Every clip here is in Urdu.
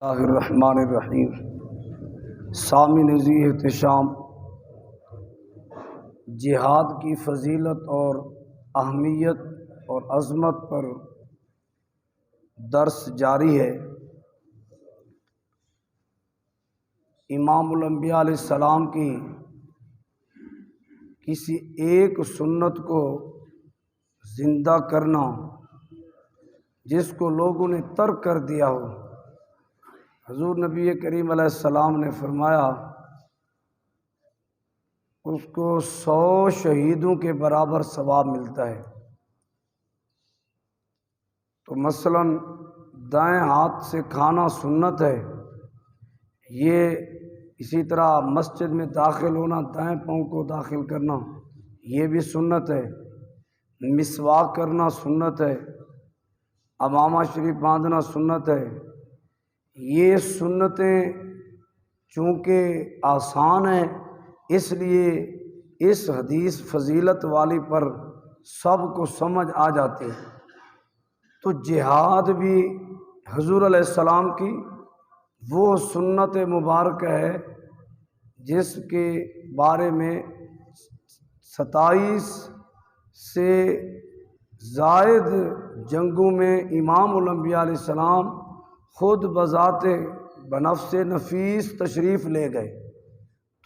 اللہ الرحمن الرحیم۔ سامعین ذی احتشام، جہاد کی فضیلت اور اہمیت اور عظمت پر درس جاری ہے۔ امام الانبیاء علیہ السلام کی کسی ایک سنت کو زندہ کرنا، جس کو لوگوں نے ترک کر دیا ہو، حضور نبی کریم علیہ السلام نے فرمایا اس کو 100 شہیدوں کے برابر ثواب ملتا ہے۔ تو مثلا دائیں ہاتھ سے کھانا سنت ہے، یہ اسی طرح مسجد میں داخل ہونا، دائیں پاؤں کو داخل کرنا، یہ بھی سنت ہے۔ مسواک کرنا سنت ہے، عمامہ شریف باندھنا سنت ہے۔ یہ سنتیں چونکہ آسان ہیں، اس لیے اس حدیث فضیلت والی پر سب کو سمجھ آ جاتی ہے۔ تو جہاد بھی حضور علیہ السلام کی وہ سنت مبارکہ ہے جس کے بارے میں 27 سے زائد جنگوں میں امام الانبیاء علیہ السلام خود بذات بنفس نفیس تشریف لے گئے۔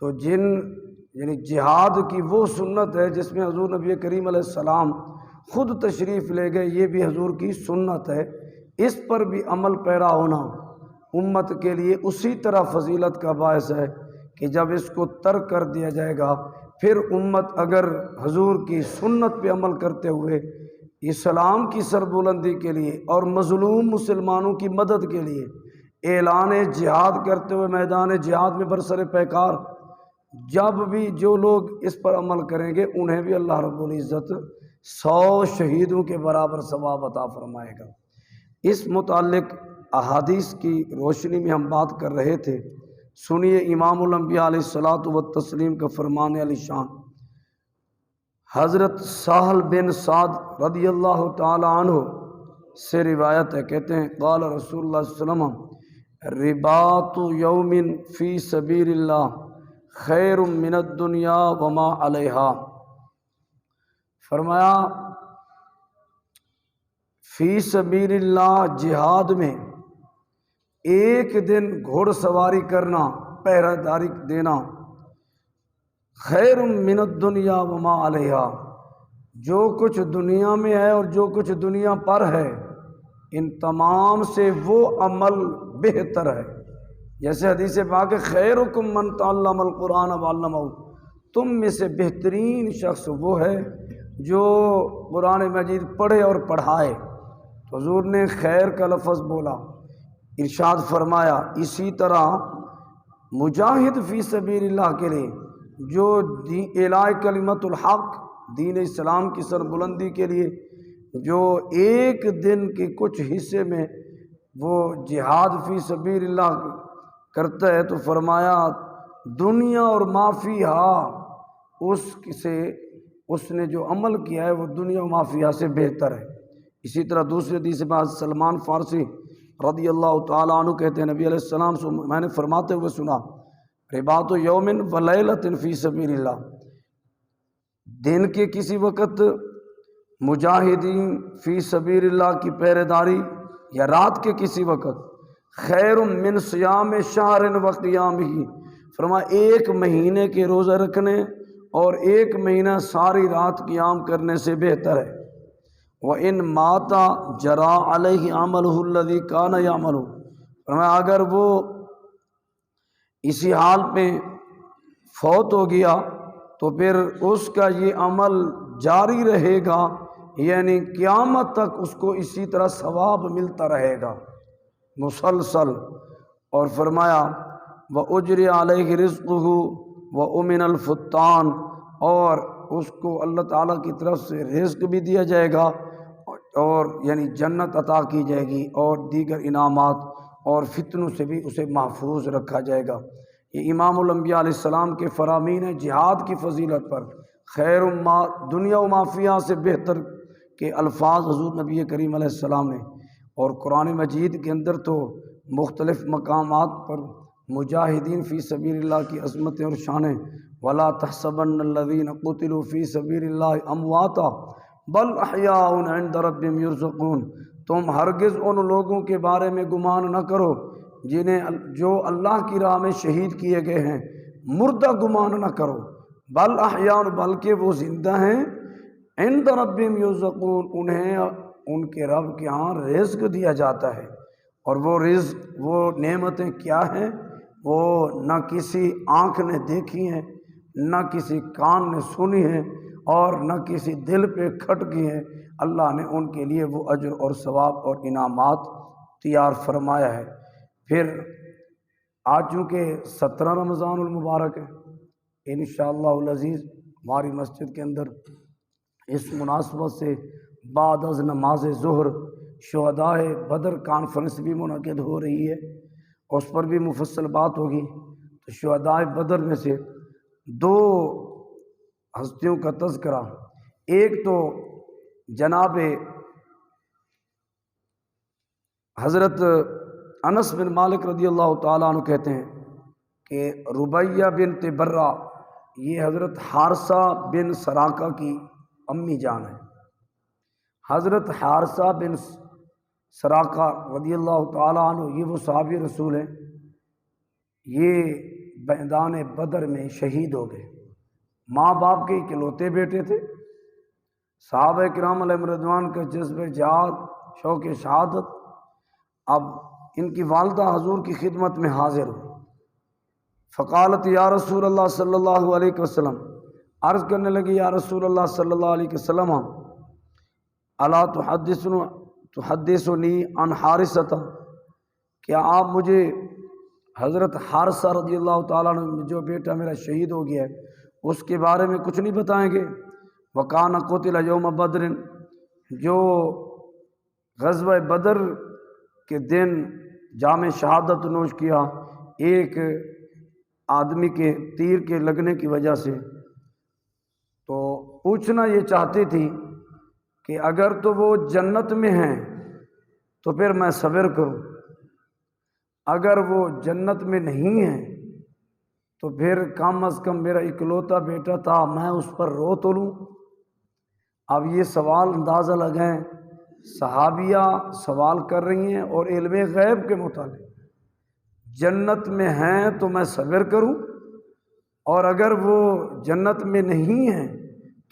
تو یعنی جہاد کی وہ سنت ہے جس میں حضور نبی کریم علیہ السلام خود تشریف لے گئے، یہ بھی حضور کی سنت ہے۔ اس پر بھی عمل پیرا ہونا امت کے لیے اسی طرح فضیلت کا باعث ہے کہ جب اس کو ترک کر دیا جائے گا، پھر امت اگر حضور کی سنت پہ عمل کرتے ہوئے اسلام کی سربلندی کے لیے اور مظلوم مسلمانوں کی مدد کے لیے اعلان جہاد کرتے ہوئے میدان جہاد میں برسر پیکار، جب بھی جو لوگ اس پر عمل کریں گے انہیں بھی اللہ رب العزت 100 شہیدوں کے برابر ثواب عطا فرمائے گا۔ اس متعلق احادیث کی روشنی میں ہم بات کر رہے تھے۔ سنیے امام الانبیاء علیہ الصلوۃ والتسلیم کا فرمان علی شان۔ حضرت سہل بن سعد رضی اللہ تعالی عنہ سے روایت ہے، کہتے ہیں قال رسول اللہ صلی اللہ علیہ وسلم رباط یوم فی سبیل اللہ خیر من الدنیا وما علیہا۔ فرمایا فی سبیل اللہ جہاد میں ایک دن گھوڑ سواری کرنا، پہرہ داری دینا، خیر من الدنیا وما علیہا، جو کچھ دنیا میں ہے اور جو کچھ دنیا پر ہے ان تمام سے وہ عمل بہتر ہے۔ جیسے حدیث پاک خیرکم من تعلم القرآن وعلمہ، تم میں سے بہترین شخص وہ ہے جو قرآن مجید پڑھے اور پڑھائے۔ تو حضور نے خیر کا لفظ بولا، ارشاد فرمایا اسی طرح مجاہد فی سبیل اللہ کے لیے جو اعلاء کلمت الحق، دین اسلام کی سربلندی کے لیے جو ایک دن کے کچھ حصے میں وہ جہاد فی سبیل اللہ کرتا ہے، تو فرمایا دنیا اور ما فیہا، اس نے جو عمل کیا ہے وہ دنیا و ما فیہا سے بہتر ہے۔ اسی طرح دوسری حدیث میں سلمان فارسی رضی اللہ تعالیٰ عنہ کہتے ہیں نبی علیہ السلام سے میں نے فرماتے ہوئے سنا رباط یوم ولیلۃ فی سبیل اللہ، دن کے کسی وقت مجاہدین فی سبیل اللہ کی پہرے داری یا رات کے کسی وقت خیر من صیام شہر و قیامہ، فرمایا ایک مہینے کے روزہ رکھنے اور ایک مہینہ ساری رات قیام کرنے سے بہتر ہے۔ وَإِن مَاتَ جَرَا عَلَيْهِ عَمَلُهُ الَّذِي كَانَ يَعْمَلُ، فرمایا اگر وہ اسی حال پہ فوت ہو گیا تو پھر اس کا یہ عمل جاری رہے گا، یعنی قیامت تک اس کو اسی طرح ثواب ملتا رہے گا مسلسل۔ اور فرمایا وَأُجْرِيَ عَلَيْهِ رِزْقُهُ وَأُمِنَ الْفُتَّانِ، اور اس کو اللہ تعالیٰ کی طرف سے رزق بھی دیا جائے گا اور یعنی جنت عطا کی جائے گی اور دیگر انعامات، اور فتنوں سے بھی اسے محفوظ رکھا جائے گا۔ یہ امام الانبیاء علیہ السلام کے فرامین ہیں جہاد کی فضیلت پر۔ خیر ما دنیا و ما فیہا سے بہتر کے الفاظ حضور نبی کریم علیہ السلام نے، اور قرآن مجید کے اندر تو مختلف مقامات پر مجاہدین فی سبیل اللہ کی عظمتیں اور شانیں، ولا تحسبن الذین قتلوا فی سبیل اللہ امواتا بل احیاء عند ربہم یرزقون، تم ہرگز ان لوگوں کے بارے میں گمان نہ کرو جو اللہ کی راہ میں شہید کیے گئے ہیں، مردہ گمان نہ کرو، بل احیاء بلکہ وہ زندہ ہیں، عند ربہم یرزقون انہیں ان کے رب کے ہاں رزق دیا جاتا ہے۔ اور وہ رزق، وہ نعمتیں کیا ہیں؟ وہ نہ کسی آنکھ نے دیکھی ہیں، نہ کسی کان نے سنی ہیں، اور نہ کسی دل پہ کھٹکی ہیں۔ اللہ نے ان کے لیے وہ اجر اور ثواب اور انعامات تیار فرمایا ہے۔ پھر آج چونکہ 17 رمضان المبارک ہے، انشاءاللہ العزیز ہماری مسجد کے اندر اس مناسبت سے بعد از نماز ظہر شہداء بدر کانفرنس بھی منعقد ہو رہی ہے، اس پر بھی مفصل بات ہوگی۔ تو شہداء بدر میں سے 2 ہستیوں کا تذکرہ، ایک تو جناب حضرت انس بن مالک رضی اللہ تعالیٰ عنہ کہتے ہیں کہ ربیہ بنت برہ، یہ حضرت حارثہ بن سراقہ کی امی جان ہے۔ حضرت حارثہ بن سراقہ رضی اللہ تعالیٰ عنہ یہ وہ صحابی رسول ہیں، یہ میدان بدر میں شہید ہو گئے۔ ماں باپ کے اکلوتے بیٹے تھے، صحابہ کرام علیہ رضوان کا جذبہ جہاد، شوق شہادت۔ اب ان کی والدہ حضور کی خدمت میں حاضر ہوئی، فقالت یا رسول اللہ صلی اللہ علیہ وسلم، عرض کرنے لگی یا رسول اللہ صلی اللہ علیہ وسلم، الا تحدثنی عن حارثہ، کیا آپ مجھے حضرت حارثہ رضی اللہ تعالیٰ عنہ جو بیٹا میرا شہید ہو گیا ہے اس کے بارے میں کچھ نہیں بتائیں گے؟ وکان قتل یوم بدر، جو غزوہ بدر کے دن جام شہادت نوش کیا ایک آدمی کے تیر کے لگنے کی وجہ سے، تو پوچھنا یہ چاہتی تھی کہ اگر تو وہ جنت میں ہیں تو پھر میں صبر کروں، اگر وہ جنت میں نہیں ہیں تو پھر کم از کم میرا اکلوتا بیٹا تھا، میں اس پر رو تو لوں۔ اب یہ سوال اندازہ لگائیں، صحابیہ سوال کر رہی ہیں اور علم غیب کے متعلق، جنت میں ہیں تو میں صبر کروں، اور اگر وہ جنت میں نہیں ہیں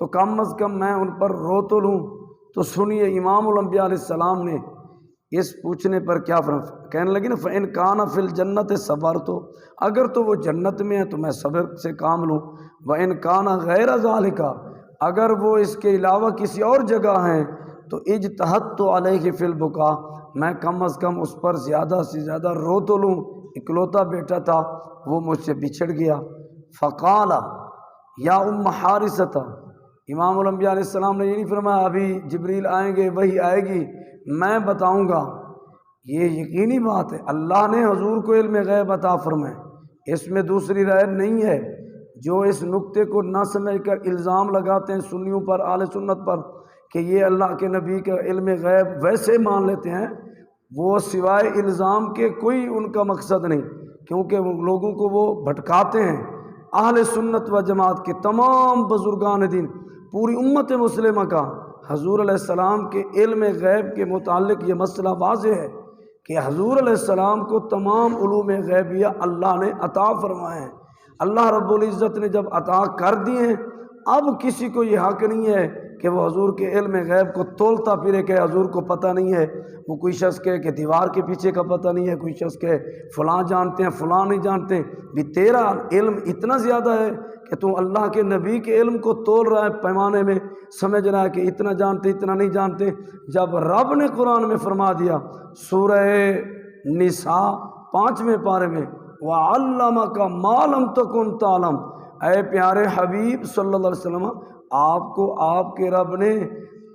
تو کم از کم میں ان پر رو تو لوں۔ تو سنیے امام الانبیاء علیہ السلام نے اس پوچھنے پر کیا کہنے لگی نا، فَإِنْ كَانَ فِي الْجَنَّةِ صَبَرْتُ، اگر تو وہ جنت میں ہیں تو میں صبر سے کام لوں، وَإِنْ كَانَ غَيْرَ ذَلِكَ، اگر وہ اس کے علاوہ کسی اور جگہ ہیں تو اجتہدت علیہ فی البکا، میں کم از کم اس پر زیادہ سے زیادہ رو تو لوں، اکلوتا بیٹا تھا وہ مجھ سے بچھڑ گیا۔ فقال یا ام حارثہ، امام الانبیاء علیہ السلام نے یہ نہیں فرمایا ابھی جبریل آئیں گے وہی آئے گی میں بتاؤں گا، یہ یقینی بات ہے اللہ نے حضور کو علم غیب عطا فرمائے، اس میں دوسری رائے نہیں ہے۔ جو اس نقطے کو نہ سمجھ کر الزام لگاتے ہیں سنیوں پر، اہل سنت پر، کہ یہ اللہ کے نبی کا علم غیب ویسے مان لیتے ہیں، وہ سوائے الزام کے کوئی ان کا مقصد نہیں، کیونکہ وہ لوگوں کو وہ بھٹکاتے ہیں۔ اہل سنت و جماعت کے تمام بزرگان دین، پوری امت مسلمہ کا حضور علیہ السلام کے علم غیب کے متعلق یہ مسئلہ واضح ہے کہ حضور علیہ السلام کو تمام علوم غیبیہ اللہ نے عطا فرمائے ہیں۔ اللہ رب العزت نے جب عطا کر دیے ہیں، اب کسی کو یہ حق نہیں ہے کہ وہ حضور کے علم غیب کو تولتا پھرے کہ حضور کو پتہ نہیں ہے۔ وہ کوئی شخص کہے کہ دیوار کے پیچھے کا پتہ نہیں ہے، کوئی شخص کہے فلاں جانتے ہیں فلاں نہیں جانتے، بھی تیرا علم اتنا زیادہ ہے کہ تو اللہ کے نبی کے علم کو تول رہا ہے پیمانے میں، سمجھ رہا ہے کہ اتنا جانتے اتنا نہیں جانتے، جب رب نے قرآن میں فرما دیا سورہ نساء 5ویں پارے میں وَعَلَّمَكَ مَا لَمْ تَكُنْ تَعْلَمُ، اے پیارے حبیب صلی اللہ علیہ وسلم، آپ کو آپ کے رب نے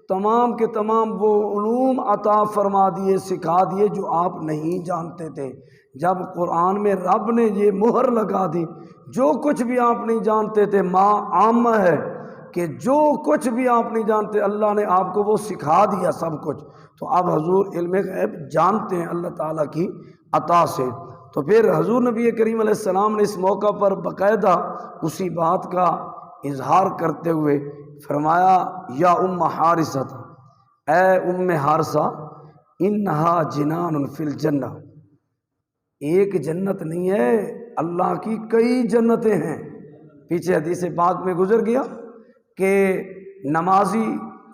تمام کے تمام وہ علوم عطا فرما دیے، سکھا دیے جو آپ نہیں جانتے تھے۔ جب قرآن میں رب نے یہ مہر لگا دی، جو کچھ بھی آپ نہیں جانتے تھے، ما عامہ ہے کہ جو کچھ بھی آپ نہیں جانتے اللہ نے آپ کو وہ سکھا دیا سب کچھ۔ تو اب حضور علم غیب جانتے ہیں، اللہ تعالیٰ کی عطا سے۔ تو پھر حضور نبی کریم علیہ السلام نے اس موقع پر باقاعدہ اسی بات کا اظہار کرتے ہوئے فرمایا یا ام حارثہ، اے ام حارثہ، انہا جنان فی الجنہ، ایک جنت نہیں ہے، اللہ کی کئی جنتیں ہیں۔ پیچھے حدیث پاک میں گزر گیا کہ نمازی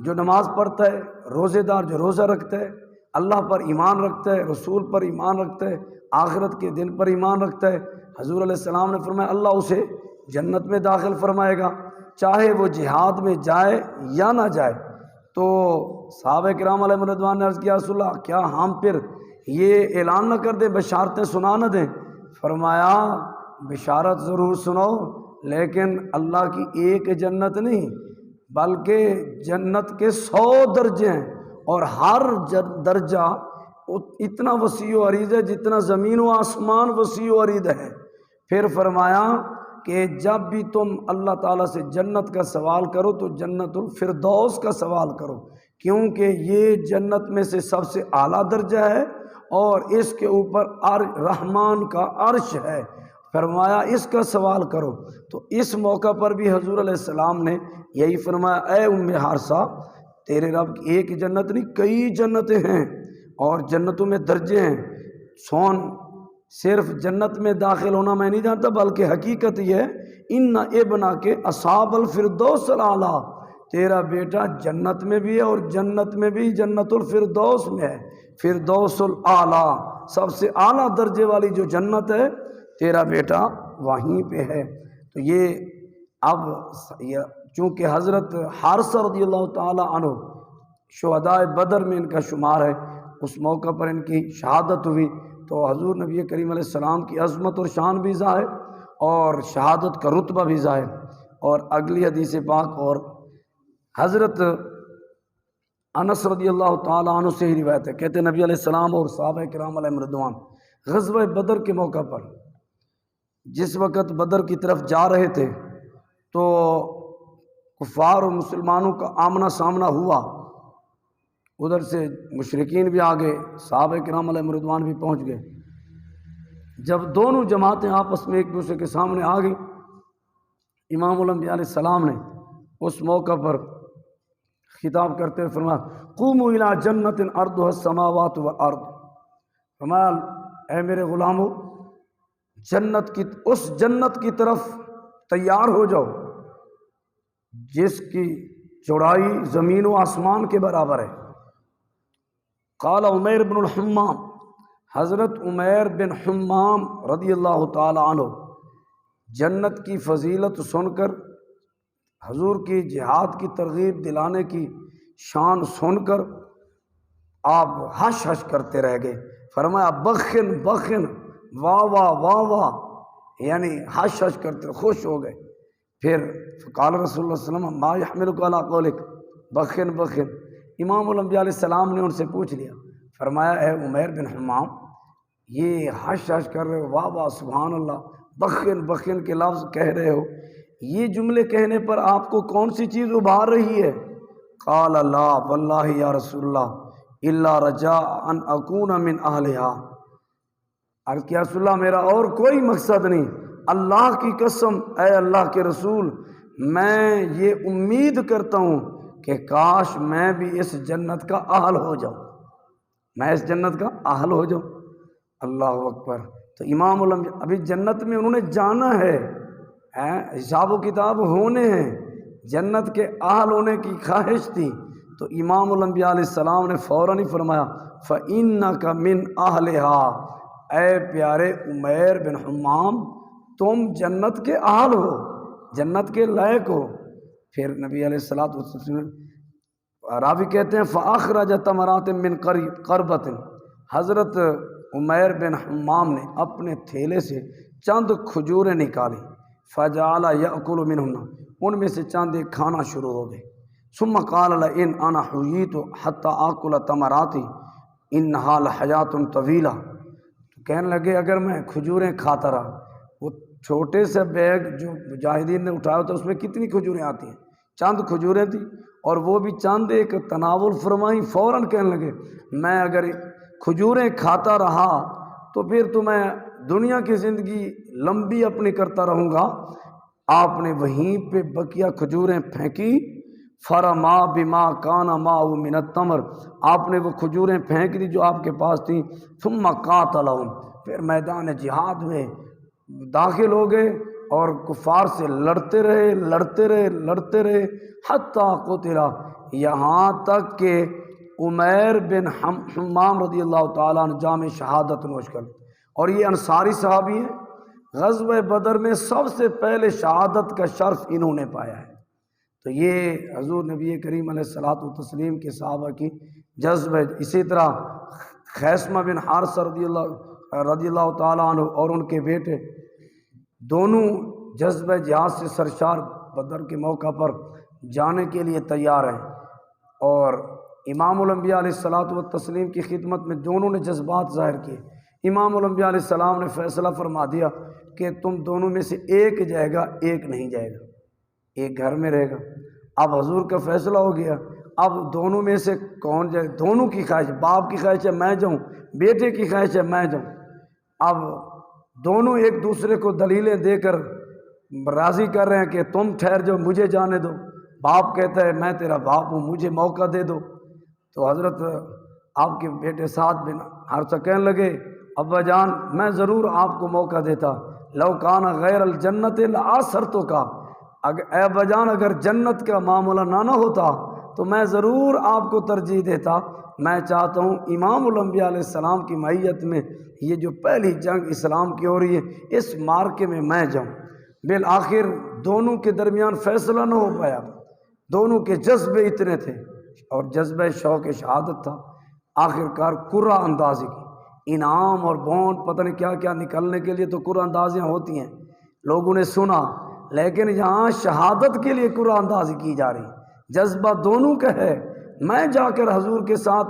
جو نماز پڑھتا ہے، روزے دار جو روزہ رکھتا ہے، اللہ پر ایمان رکھتا ہے، رسول پر ایمان رکھتا ہے، آخرت کے دن پر ایمان رکھتا ہے، حضور علیہ السلام نے فرمایا اللہ اسے جنت میں داخل فرمائے گا، چاہے وہ جہاد میں جائے یا نہ جائے۔ تو صحابہ کرام علیہ رضوان نے عرض کیا رسول اللہ، کیا ہم پھر یہ اعلان نہ کر دیں، بشارتیں سنا نہ دیں؟ فرمایا بشارت ضرور سنو، لیکن اللہ کی ایک جنت نہیں بلکہ جنت کے 100 درجے ہیں، اور ہر درجہ اتنا وسیع و عریض ہے جتنا زمین و آسمان وسیع و عریض ہے۔ پھر فرمایا کہ جب بھی تم اللہ تعالیٰ سے جنت کا سوال کرو تو جنت الفردوس کا سوال کرو، کیونکہ یہ جنت میں سے سب سے اعلیٰ درجہ ہے اور اس کے اوپر رحمان کا عرش ہے۔ فرمایا اس کا سوال کرو۔ تو اس موقع پر بھی حضور علیہ السلام نے یہی فرمایا، اے ام حارثہ، تیرے رب کی ایک جنت نہیں کئی جنتیں ہیں، اور جنتوں میں درجے ہیں۔ صرف جنت میں داخل ہونا میں نہیں جانتا، بلکہ حقیقت یہ ہے ان ابنا کے اصحاب الفردوس الاعلیٰ، تیرا بیٹا جنت میں بھی ہے اور جنت میں بھی جنت الفردوس میں ہے، فردوس الاعلیٰ، سب سے اعلیٰ درجے والی جو جنت ہے تیرا بیٹا وہیں پہ ہے۔ تو یہ اب چونکہ حضرت حارثہ رضی اللہ تعالی عنہ شہداء بدر میں ان کا شمار ہے، اس موقع پر ان کی شہادت ہوئی، تو حضور نبی کریم علیہ السلام کی عظمت اور شان بھی ظاہر اور شہادت کا رتبہ بھی ظاہر۔ اور اگلی حدیث پاک اور حضرت انس رضی اللہ تعالی عنہ سے ہی روایت ہے، کہتے ہیں نبی علیہ السلام اور صحابہ کرام علیہم رضوان غزوہ بدر کے موقع پر جس وقت بدر کی طرف جا رہے تھے تو کفار اور مسلمانوں کا آمنا سامنا ہوا، ادھر سے مشرکین بھی آگے، صحابہ کرام علیہم رضوان بھی پہنچ گئے۔ جب دونوں جماعتیں آپس میں ایک دوسرے کے سامنے آ گئی، امام الانبیاء علیہ السلام نے اس موقع پر خطاب کرتے ہوئے فرمایا قوموا الی جنت ارضها السماوات والارض، فرمایا اے میرے غلامو، اس جنت کی طرف تیار ہو جاؤ جس کی چوڑائی زمین و آسمان کے برابر ہے۔ قال عمیر بن الحمام، حضرت عمیر بن حمام رضی اللہ تعالی عنہ جنت کی فضیلت سن کر، حضور کی جہاد کی ترغیب دلانے کی شان سن کر آپ ہش ہش کرتے رہ گئے۔ فرمایا بخن بخن، واہ واہ واہ واہ، یعنی ہش ہش کرتے خوش ہو گئے۔ پھر قال رسول اللہ صلی اللہ علیہ وسلم ما يحملك على قولك بخن بخن، امام الانبیاء علیہ السلام نے ان سے پوچھ لیا، فرمایا اے عمیر بن حمام، یہ ہش ہش کر رہے ہو، واہ واہ سبحان اللہ، بخن بخن کے لفظ کہہ رہے ہو، یہ جملے کہنے پر آپ کو کون سی چیز ابھار رہی ہے؟ قال لا واللہ یا رسول اللہ الا رجاء ان اکون من اہلها، عرض کیا رسول اللہ میرا اور کوئی مقصد نہیں، اللہ کی قسم اے اللہ کے رسول، میں یہ امید کرتا ہوں کہ کاش میں بھی اس جنت کا اہل ہو جاؤں، میں اس جنت کا اہل ہو جاؤں۔ اللہ اکبر۔ تو امام الانبیاء ابھی جنت میں انہوں نے جانا ہے، حساب و کتاب ہونے ہیں، جنت کے اہل ہونے کی خواہش تھی، تو امام الانبیاء علیہ السلام نے فوراً ہی فرمایا فَإِنَّكَ مِنْ أَهْلِهَا، اے پیارے عمیر بن حمام تم جنت کے اہل ہو، جنت کے لائق ہو۔ پھر نبی علیہ الصلوۃ والسلام راوی کہتے ہیں فَأَخْرَجَ تَمَرَاتٍ مِّن قَرْبَةٍ، حضرت عمیر بن حمام نے اپنے تھیلے سے چند کھجوریں نکالی، فَجَعَلَ يَأْكُلُ مِنْهُنَّ، ان میں سے چند ایک کھانا شروع ہو گئے۔ ثُمَّ قَالَ لَئِنْ أَنَا حُيِّيتُ حَتَّى آكُلَ تَمَرَاتِ إِنَّهَا لَحَيَاةٌ طَوِيلَةٌ، کہنے لگے اگر میں کھجوریں کھاتا رہا، وہ چھوٹے سے بیگ جو مجاہدین نے اٹھایا تھا اس میں کتنی کھجوریں آتی ہیں، چند کھجوریں تھیں، اور وہ بھی چند ایک تناول فرمائی، فوراً کہنے لگے میں اگر کھجوریں کھاتا رہا تو پھر تو میں دنیا کی زندگی لمبی اپنی کرتا رہوں گا۔ آپ نے وہیں پہ بقیہ کھجوریں پھینکی، فرما بما کانا معه من التمر، آپ نے وہ کھجوریں پھینک دی جو آپ کے پاس تھیں، ثم قاتلهم، پھر میدان جہاد میں داخل ہو گئے اور کفار سے لڑتے رہے حتیٰ قتل، یہاں تک کہ عمیر بن حمام رضی اللہ تعالیٰ عنہ جام شہادت نوش کر، اور یہ انصاری صحابی ہیں، غزوہ بدر میں سب سے پہلے شہادت کا شرف انہوں نے پایا ہے۔ تو یہ حضور نبی کریم علیہ الصلوۃ والتسلیم کے صحابہ کی جذب ہے۔ اسی طرح خیثمہ بن حارثہ رضی اللہ تعالیٰ عنہ اور ان کے بیٹے دونوں جذب جہاد سے سرشار، بدر کے موقع پر جانے کے لیے تیار ہیں، اور امام الانبیاء علیہ الصلوۃ والتسلیم کی خدمت میں دونوں نے جذبات ظاہر کیے۔ امام الانبیاء علیہ السلام نے فیصلہ فرما دیا کہ تم دونوں میں سے ایک جائے گا، ایک نہیں جائے گا، ایک گھر میں رہے گا۔ اب حضور کا فیصلہ ہو گیا، اب دونوں میں سے کون جائے؟ دونوں کی خواہش، باپ کی خواہش ہے میں جاؤں، بیٹے کی خواہش ہے میں جاؤں۔ اب دونوں ایک دوسرے کو دلیلیں دے کر راضی کر رہے ہیں کہ تم ٹھہر جاؤ، مجھے جانے دو۔ باپ کہتا ہے میں تیرا باپ ہوں، مجھے موقع دے دو۔ تو حضرت آپ کے بیٹے سعد بن حارثہ کہنے لگے ابا جان میں ضرور آپ کو موقع دیتا، لو کان غیر الجنت لآثرتک، اے ابا جان اگر جنت کا معاملہ نہ ہوتا تو میں ضرور آپ کو ترجیح دیتا۔ میں چاہتا ہوں امام الانبیاء علیہ السلام کی معیت میں یہ جو پہلی جنگ اسلام کی ہو رہی ہے اس مارکے میں جاؤں۔ بالآخر دونوں کے درمیان فیصلہ نہ ہو پایا، دونوں کے جذبے اتنے تھے اور جذبہ شوق شہادت تھا۔ آخر کار قرعہ اندازی کی، انعام اور بونڈ پتہ نہیں کیا کیا نکلنے کے لیے تو قرعہ اندازیاں ہوتی ہیں، لوگوں نے سنا، لیکن یہاں شہادت کے لیے قرعہ اندازی کی جا رہی، جذبہ دونوں کا ہے میں جا کر حضور کے ساتھ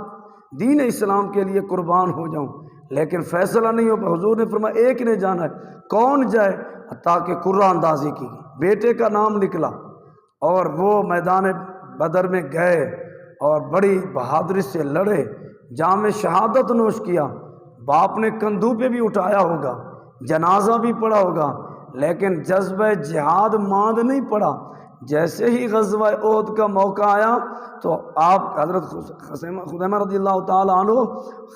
دین اسلام کے لیے قربان ہو جاؤں، لیکن فیصلہ نہیں ہو پا۔ حضور نے فرمایا ایک نے جانا ہے، کون جائے؟ تاکہ قرعہ اندازی کی، بیٹے کا نام نکلا اور وہ میدان بدر میں گئے اور بڑی بہادری سے لڑے، جام شہادت نوش کیا۔ باپ نے کندھوں پہ بھی اٹھایا ہوگا، جنازہ بھی پڑھا ہوگا، لیکن جذبہ جہاد ماند نہیں پڑا۔ جیسے ہی غزوہ احد کا موقع آیا تو آپ حضرت خزیمہ رضی اللہ تعالیٰ عنہ،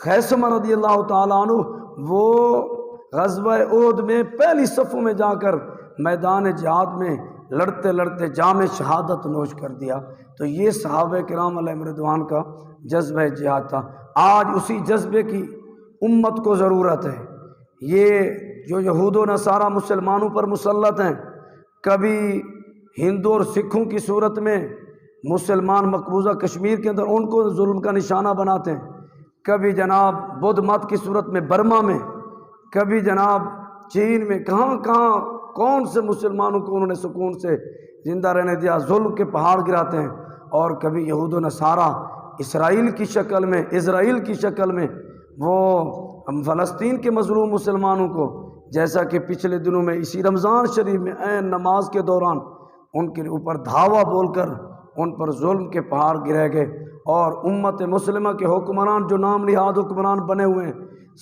خیثمہ رضی اللہ تعالیٰ عنہ، وہ غزوہ احد میں پہلی صفوں میں جا کر میدان جہاد میں لڑتے لڑتے جام شہادت نوش کر دیا۔ تو یہ صحابہ کرام علیہم رضوان کا جذبہ جہاد تھا۔ آج اسی جذبے کی امت کو ضرورت ہے۔ یہ جو یہود و نصارہ مسلمانوں پر مسلط ہیں، کبھی ہندو اور سکھوں کی صورت میں مسلمان مقبوضہ کشمیر کے اندر ان کو ظلم کا نشانہ بناتے ہیں، کبھی جناب بدھ مت کی صورت میں برما میں، کبھی جناب چین میں، کہاں کہاں کون سے مسلمانوں کو انہوں نے سکون سے زندہ رہنے دیا، ظلم کے پہاڑ گراتے ہیں۔ اور کبھی یہود و نصارہ اسرائیل کی شکل میں وہ فلسطین کے مظلوم مسلمانوں کو، جیسا کہ پچھلے دنوں میں اسی رمضان شریف میں عین نماز کے دوران ان کے اوپر دھاوا بول کر ان پر ظلم کے پہاڑ گرے گئے، اور امت مسلمہ کے حکمران جو نام نہاد حکمران بنے ہوئے ہیں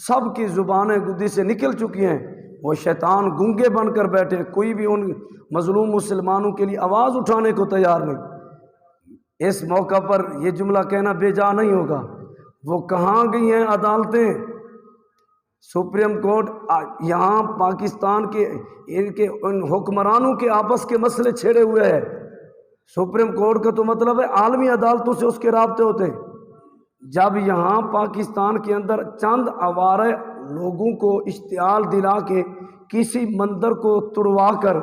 سب کی زبانیں گدی سے نکل چکی ہیں، وہ شیطان گونگے بن کر بیٹھے، کوئی بھی ان مظلوم مسلمانوں کے لیے آواز اٹھانے کو تیار نہیں۔ اس موقع پر یہ جملہ کہنا بے جا نہیں ہوگا، وہ کہاں گئی ہیں عدالتیں؟ سپریم کورٹ یہاں پاکستان کے ان حکمرانوں کے آپس کے مسئلے چھیڑے ہوئے ہیں۔ سپریم کورٹ کا تو مطلب ہے عالمی عدالتوں سے اس کے رابطے ہوتے ہیں۔ جب یہاں پاکستان کے اندر چند آوارہ لوگوں کو اشتعال دلا کے کسی مندر کو تڑوا کر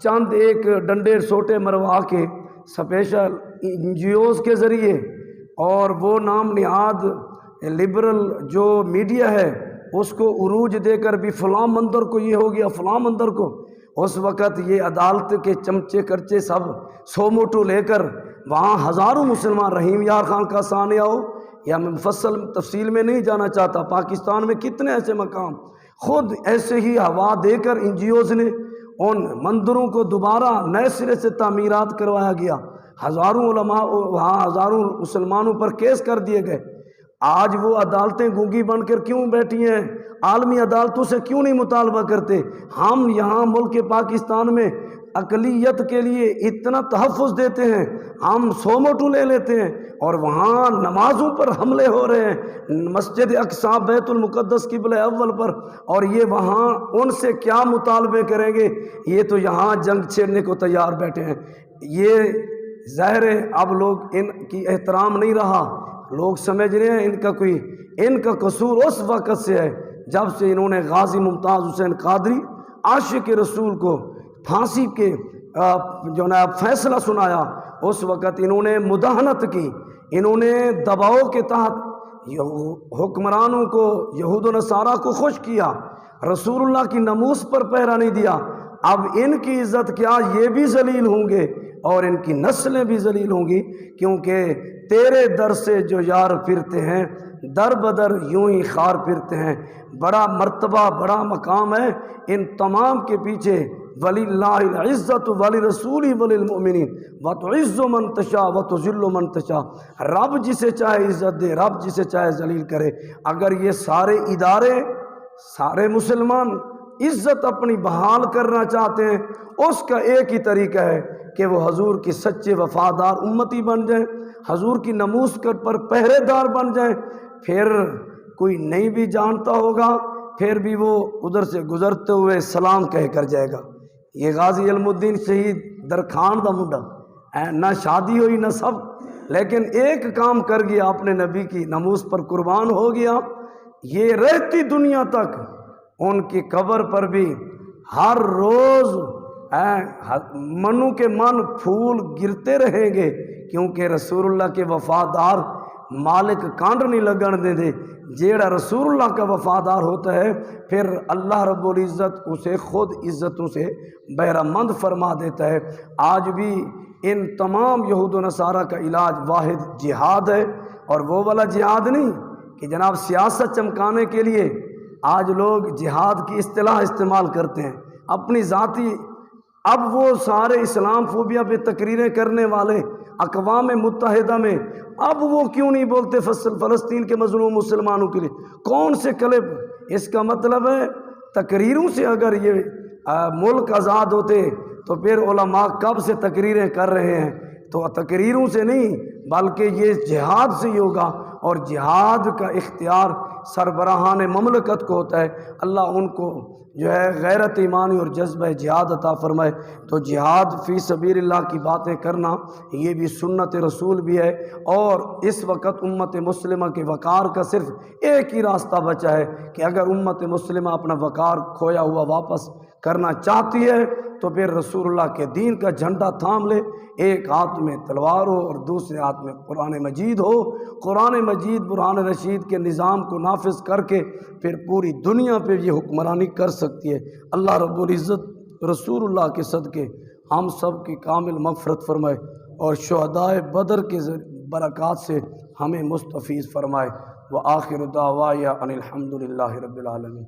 چند ایک ڈنڈے سوٹے مروا کے اسپیشل NGOs کے ذریعے اور وہ نام نہاد لبرل جو میڈیا ہے اس کو عروج دے کر بھی فلاں مندر کو یہ ہو گیا، فلاں مندر کو، اس وقت یہ عدالت کے چمچے کرچے سب سو موٹو لے کر وہاں ہزاروں مسلمان، رحیم یار خان کا ثانیہ ہو یا میں مفصل تفصیل میں نہیں جانا چاہتا، پاکستان میں کتنے ایسے مقام خود ایسے ہی ہوا دے کر NGOs نے ان مندروں کو دوبارہ نئے سرے سے تعمیرات کروایا گیا، ہزاروں علماء وہاں ہزاروں مسلمانوں پر کیس کر دیے گئے۔ آج وہ عدالتیں گونگی بن کر کیوں بیٹھی ہیں؟ عالمی عدالتوں سے کیوں نہیں مطالبہ کرتے؟ ہم یہاں ملک پاکستان میں اقلیت کے لیے اتنا تحفظ دیتے ہیں، ہم 100 موٹو لے لیتے ہیں، اور وہاں نمازوں پر حملے ہو رہے ہیں، مسجد اقصی بیت المقدس قبلہ اول پر، اور یہ وہاں ان سے کیا مطالبے کریں گے؟ یہ تو یہاں جنگ چھیڑنے کو تیار بیٹھے ہیں۔ یہ ظاہر ہے اب لوگ ان کی احترام نہیں رہا، لوگ سمجھ رہے ہیں ان کا قصور اس وقت سے ہے جب سے انہوں نے غازی ممتاز حسین قادری عاشق رسول کو پھانسی کے جو نا فیصلہ سنایا، اس وقت انہوں نے مداہنت کی، انہوں نے دباؤ کے تحت حکمرانوں کو، یہود و نصارہ کو خوش کیا، رسول اللہ کی ناموس پر پہرا نہیں دیا۔ اب ان کی عزت کیا، یہ بھی ذلیل ہوں گے اور ان کی نسلیں بھی ذلیل ہوں گی، کیونکہ تیرے در سے جو یار پھرتے ہیں در بدر یوں ہی خار پھرتے ہیں۔ بڑا مرتبہ، بڑا مقام ہے ان تمام کے پیچھے، ولی اللہ العزت ولی رسولی ولی المؤمنین وتعز من تشاء وتذل من تشاء۔ رب جسے چاہے عزت دے، رب جسے چاہے ذلیل کرے۔ اگر یہ سارے ادارے، سارے مسلمان عزت اپنی بحال کرنا چاہتے ہیں، اس کا ایک ہی طریقہ ہے کہ وہ حضور کی سچے وفادار امتی بن جائیں، حضور کی ناموس پر پہرے دار بن جائیں۔ پھر کوئی نہیں بھی جانتا ہوگا، پھر بھی وہ ادھر سے گزرتے ہوئے سلام کہہ کر جائے گا۔ یہ غازی علم الدین شہید درخان دا منڈا، نہ شادی ہوئی نہ سب، لیکن ایک کام کر گیا، اپنے نبی کی ناموس پر قربان ہو گیا۔ یہ رہتی دنیا تک ان کی قبر پر بھی ہر روز منو کے من پھول گرتے رہیں گے، کیونکہ رسول اللہ کے وفادار مالک کانڈ نہیں لگن دے دے۔ جیڑا رسول اللہ کا وفادار ہوتا ہے، پھر اللہ رب العزت اسے خود عزتوں سے بہرہ مند فرما دیتا ہے۔ آج بھی ان تمام یہود و نصارہ کا علاج واحد جہاد ہے، اور وہ والا جہاد نہیں کہ جناب سیاست چمکانے کے لیے آج لوگ جہاد کی اصطلاح استعمال کرتے ہیں اپنی ذاتی۔ اب وہ سارے اسلام فوبیا پہ تقریریں کرنے والے اقوام متحدہ میں اب وہ کیوں نہیں بولتے فلسطین کے مظلوم مسلمانوں کے لیے؟ کون سے کلپ؟ اس کا مطلب ہے تقریروں سے اگر یہ ملک آزاد ہوتے تو پھر علماء کب سے تقریریں کر رہے ہیں؟ تو تقریروں سے نہیں بلکہ یہ جہاد سے ہی ہوگا، اور جہاد کا اختیار سربراہان مملکت کو ہوتا ہے۔ اللہ ان کو جو ہے غیرت ایمانی اور جذبہ جہاد عطا فرمائے۔ تو جہاد فی سبیل اللہ کی باتیں کرنا یہ بھی سنت رسول بھی ہے، اور اس وقت امت مسلمہ کے وقار کا صرف ایک ہی راستہ بچا ہے کہ اگر امت مسلمہ اپنا وقار کھویا ہوا واپس کرنا چاہتی ہے تو پھر رسول اللہ کے دین کا جھنڈا تھام لے، ایک ہاتھ میں تلوار ہو اور دوسرے ہاتھ میں قرآن مجید ہو، قرآن مجید برہان رشید کے نظام کو نافذ کر کے پھر پوری دنیا پہ یہ حکمرانی کر سکتی ہے۔ اللہ رب العزت رسول اللہ کے صدقے ہم سب کی کامل مغفرت فرمائے، اور شہدائے بدر کے برکات سے ہمیں مستفیض فرمائے۔ وآخر دعوایا ان الحمد للہ رب العالمین۔